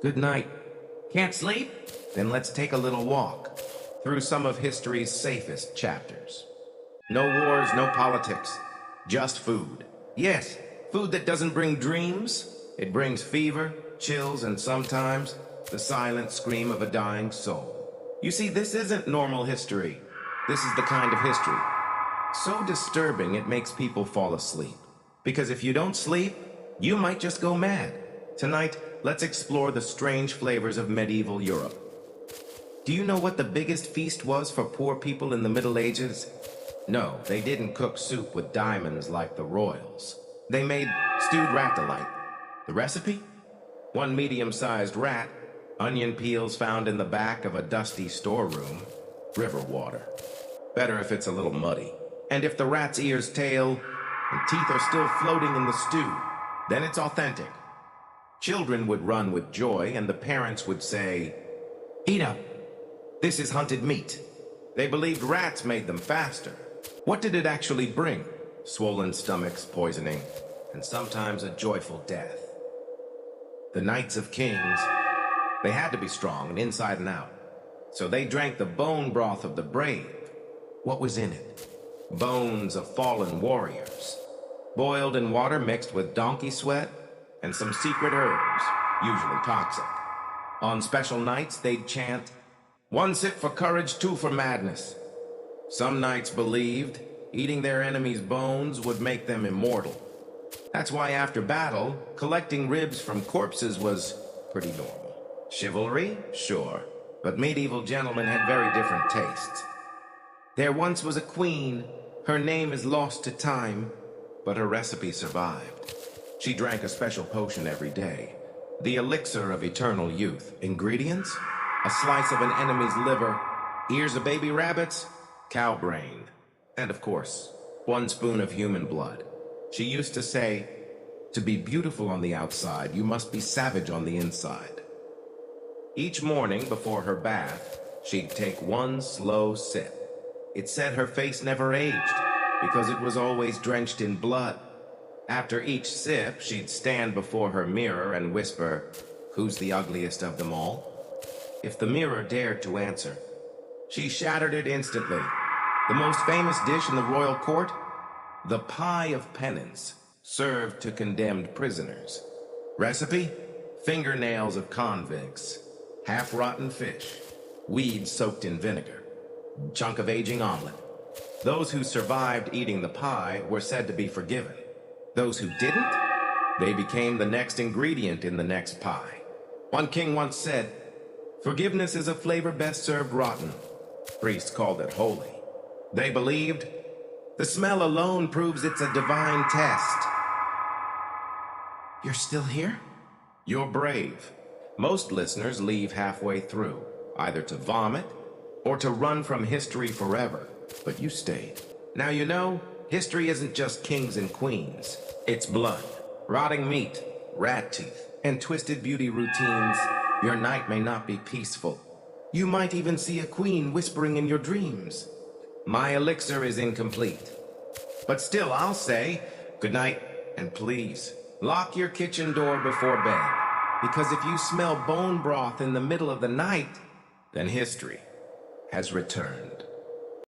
Good night. Can't sleep? Then let's take a little walk through some of history's safest chapters. No wars, no politics, just food. Yes, food that doesn't bring dreams. It brings fever, chills, and sometimes the silent scream of a dying soul. You see, this isn't normal history. This is the kind of history so disturbing it makes people fall asleep. Because if you don't sleep, you might just go mad. Tonight, let's explore the strange flavors of medieval Europe. Do you know what the biggest feast was for poor people in the Middle Ages? No, they didn't cook soup with diamonds like the royals. They made stewed rat delight. The recipe? One medium-sized rat, onion peels found in the back of a dusty storeroom, river water. Better if it's a little muddy. And if the rat's ears, tail, and teeth are still floating in the stew, then it's authentic. Children would run with joy, and the parents would say, "Eat up. This is hunted meat." They believed rats made them faster. What did it actually bring? Swollen stomachs, poisoning, and sometimes a joyful death. The Knights of Kings, they had to be strong and inside and out. So they drank the bone broth of the brave. What was in it? Bones of fallen warriors, boiled in water mixed with donkey sweat and some secret herbs, usually toxic. On special nights, they'd chant, "One sip for courage, two for madness." Some knights believed eating their enemies' bones would make them immortal. That's why after battle, collecting ribs from corpses was pretty normal. Chivalry? Sure. But medieval gentlemen had very different tastes. There once was a queen. Her name is lost to time, but her recipe survived. She drank a special potion every day. The elixir of eternal youth. Ingredients? A slice of an enemy's liver, ears of baby rabbits, cow brain, and of course, 1 spoon of human blood. She used to say, "To be beautiful on the outside, you must be savage on the inside." Each morning before her bath, she'd take 1 slow sip. It said her face never aged because it was always drenched in blood. After each sip, she'd stand before her mirror and whisper, "Who's the ugliest of them all?" If the mirror dared to answer, she shattered it instantly. The most famous dish in the royal court? The pie of penance, served to condemned prisoners. Recipe? Fingernails of convicts, half-rotten fish, weeds soaked in vinegar, chunk of aging omelet. Those who survived eating the pie were said to be forgiven. Those who didn't, they became the next ingredient in the next pie. One king once said, "Forgiveness is a flavor best served rotten." Priests called it holy. They believed, the smell alone proves it's a divine test. You're still here? You're brave. Most listeners leave halfway through, either to vomit or to run from history forever. But you stayed. Now you know, history isn't just kings and queens. It's blood, rotting meat, rat teeth, and twisted beauty routines. Your night may not be peaceful. You might even see a queen whispering in your dreams. My elixir is incomplete. But still, I'll say, good night, and please, lock your kitchen door before bed. Because if you smell bone broth in the middle of the night, then history has returned.